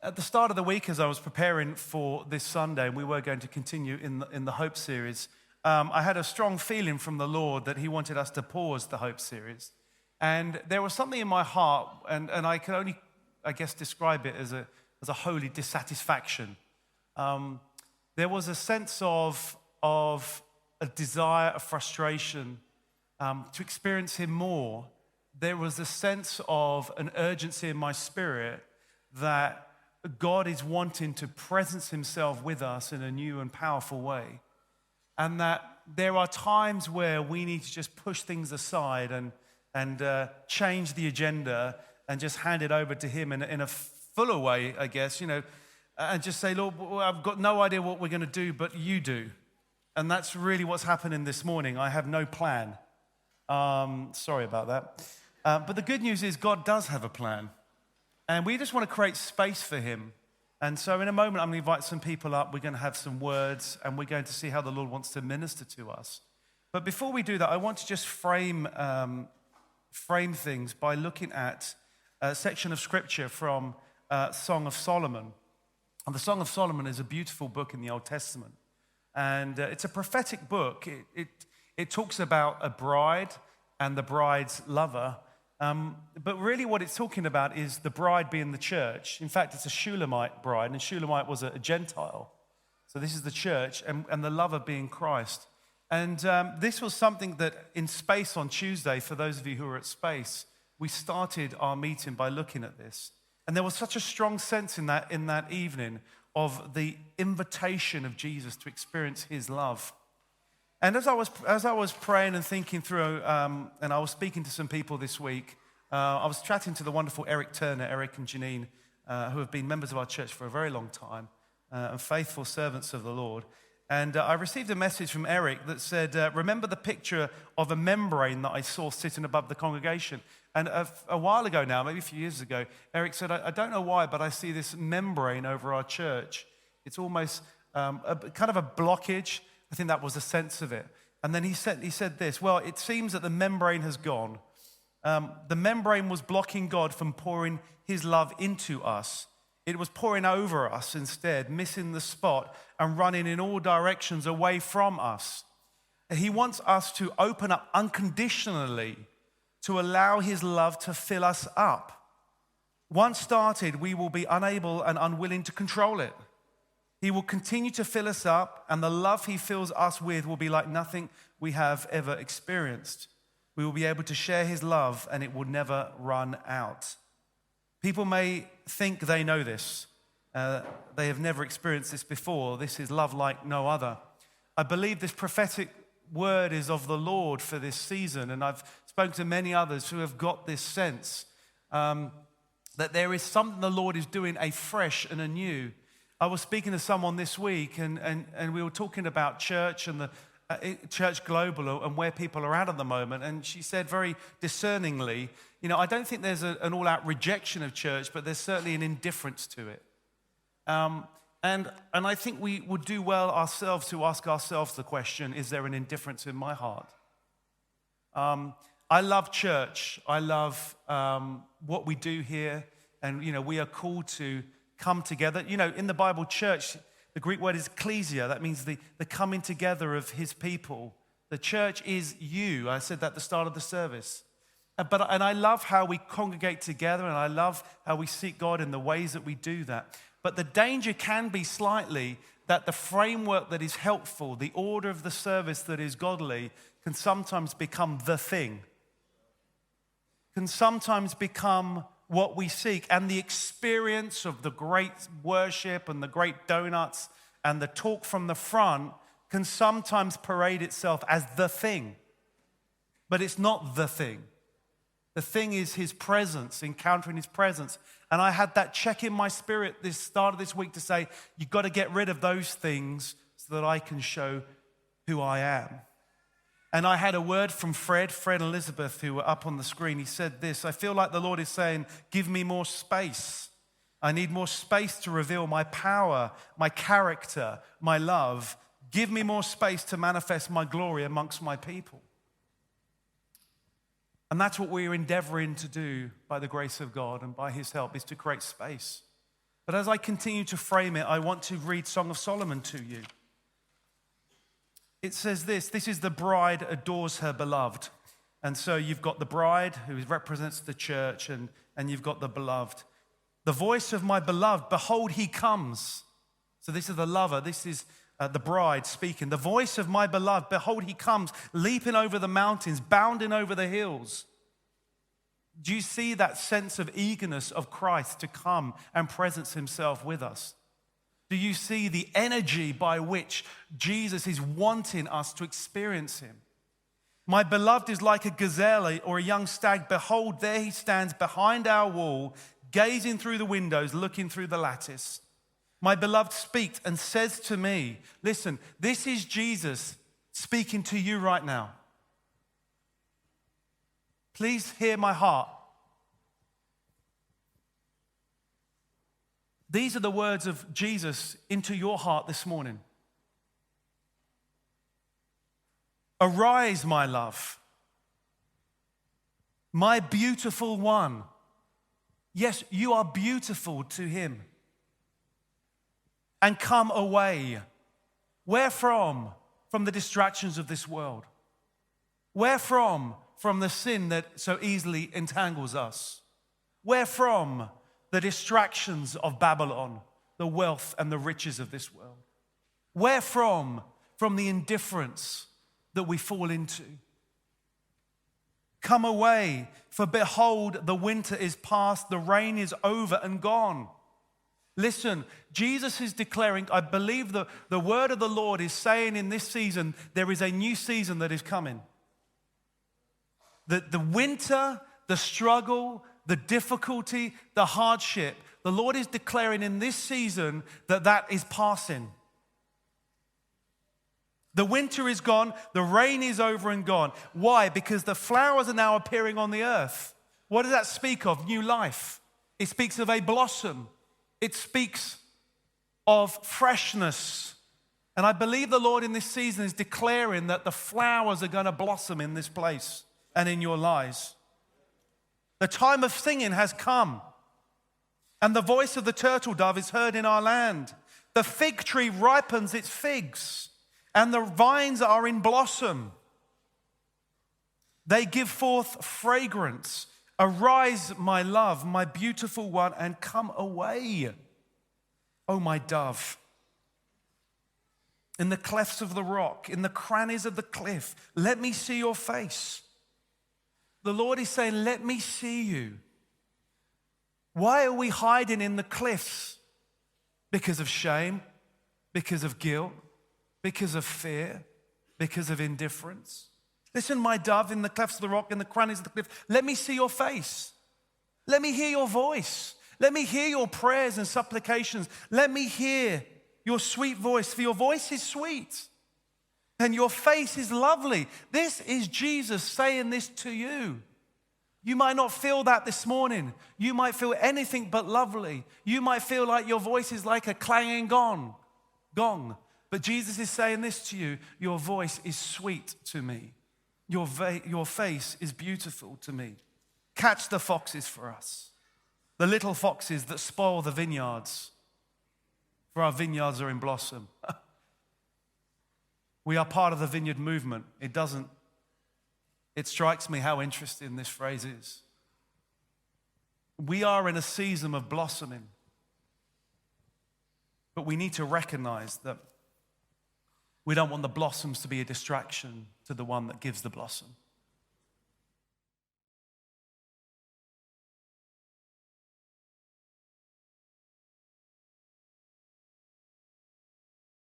At the start of the week, as I was preparing for this Sunday, and we were going to continue in the Hope series, I had a strong feeling from the Lord that He wanted us to pause the Hope series. And there was something in my heart, and I can only, I guess, describe it as a holy dissatisfaction. There was a sense of a desire, a frustration to experience Him more. There was a sense of an urgency in my spirit that God is wanting to presence Himself with us in a new and powerful way. And that there are times where we need to just push things aside and change the agenda and just hand it over to Him in a fuller way, I guess, and just say, Lord, I've got no idea what we're going to do, but You do. And that's really what's happening this morning. I have no plan. Sorry about that. But the good news is God does have a plan. And we just want to create space for Him. And so in a moment, I'm going to invite some people up. We're going to have some words, and we're going to see how the Lord wants to minister to us. But before we do that, I want to just frame things by looking at a section of Scripture from Song of Solomon. And the Song of Solomon is a beautiful book in the Old Testament. And it's a prophetic book. It talks about a bride and the bride's lover. But really what it's talking about is the bride being the church. In fact, it's a Shulamite bride, and Shulamite was a Gentile. So this is the church, and the lover being Christ. And this was something that in Space on Tuesday, for those of you who were at Space, we started our meeting by looking at this. And there was such a strong sense in that evening of the invitation of Jesus to experience His love. And as I was praying and thinking through, and I was speaking to some people this week, I was chatting to the wonderful Eric Turner, Eric and Janine, who have been members of our church for a very long time, and faithful servants of the Lord. And I received a message from Eric that said, remember the picture of a membrane that I saw sitting above the congregation? And a while ago now, maybe a few years ago, Eric said, I don't know why, but I see this membrane over our church. It's almost kind of a blockage. I think that was the sense of it. And then he said this, well, it seems that the membrane has gone. The membrane was blocking God from pouring His love into us. It was pouring over us instead, missing the spot and running in all directions away from us. He wants us to open up unconditionally to allow His love to fill us up. Once started, we will be unable and unwilling to control it. He will continue to fill us up, and the love He fills us with will be like nothing we have ever experienced. We will be able to share His love, and it will never run out. People may think they know this. They have never experienced this before. This is love like no other. I believe this prophetic word is of the Lord for this season, and I've spoken to many others who have got this sense that there is something the Lord is doing afresh and anew. I was speaking to someone this week, and we were talking about church and the church global and where people are at the moment. And she said very discerningly, I don't think there's an all-out rejection of church, but there's certainly an indifference to it. And I think we would do well ourselves to ask ourselves the question, is there an indifference in my heart? I love church. I love what we do here. And, we are called to come together. In the Bible, church, the Greek word is ecclesia. That means the coming together of His people. The church is you. I said that at the start of the service. And I love how we congregate together, and I love how we seek God in the ways that we do that. But the danger can be slightly that the framework that is helpful, the order of the service that is godly, can sometimes become the thing. Can sometimes become what we seek, and the experience of the great worship and the great donuts and the talk from the front can sometimes parade itself as the thing. But it's not the thing. The thing is His presence, encountering His presence. And I had that check in my spirit this start of this week to say, you've got to get rid of those things so that I can show who I am. And I had a word from Fred and Elizabeth, who were up on the screen. He said this, I feel like the Lord is saying, give me more space. I need more space to reveal my power, my character, my love. Give me more space to manifest my glory amongst my people. And that's what we're endeavoring to do by the grace of God and by His help, is to create space. But as I continue to frame it, I want to read Song of Solomon to you. It says this is the bride adores her beloved. And so you've got the bride who represents the church, and you've got the beloved. The voice of my beloved, behold, he comes. So this is the lover, this is the bride speaking. The voice of my beloved, behold, he comes, leaping over the mountains, bounding over the hills. Do you see that sense of eagerness of Christ to come and presence himself with us? Do you see the energy by which Jesus is wanting us to experience him? My beloved is like a gazelle or a young stag. Behold, there he stands behind our wall, gazing through the windows, looking through the lattice. My beloved speaks and says to me, listen, this is Jesus speaking to you right now. Please hear my heart. These are the words of Jesus into your heart this morning. Arise, my love, my beautiful one. Yes, you are beautiful to him. And come away. Where from? From the distractions of this world. Where from? From the sin that so easily entangles us. Where from? The distractions of Babylon, the wealth and the riches of this world. Where from? From the indifference that we fall into. Come away, for behold, the winter is past, the rain is over and gone. Listen, Jesus is declaring, I believe the word of the Lord is saying in this season, there is a new season that is coming. The winter, the struggle, the difficulty, the hardship, the Lord is declaring in this season that is passing. The winter is gone, the rain is over and gone. Why? Because the flowers are now appearing on the earth. What does that speak of? New life. It speaks of a blossom. It speaks of freshness. And I believe the Lord in this season is declaring that the flowers are going to blossom in this place and in your lives. The time of singing has come, and the voice of the turtle dove is heard in our land. The fig tree ripens its figs, and the vines are in blossom. They give forth fragrance. Arise, my love, my beautiful one, and come away, O my dove. In the clefts of the rock, in the crannies of the cliff, let me see your face. The Lord is saying, let me see you. Why are we hiding in the cliffs? Because of shame, because of guilt, because of fear, because of indifference. Listen, my dove, in the clefts of the rock, in the crannies of the cliff, let me see your face. Let me hear your voice. Let me hear your prayers and supplications. Let me hear your sweet voice, for your voice is sweet and your face is lovely. This is Jesus saying this to you. You might not feel that this morning. You might feel anything but lovely. You might feel like your voice is like a clanging gong. But Jesus is saying this to you. Your voice is sweet to me. Your face is beautiful to me. Catch the foxes for us. The little foxes that spoil the vineyards. For our vineyards are in blossom. We are part of the vineyard movement. It strikes me how interesting this phrase is. We are in a season of blossoming. But we need to recognize that we don't want the blossoms to be a distraction to the one that gives the blossom.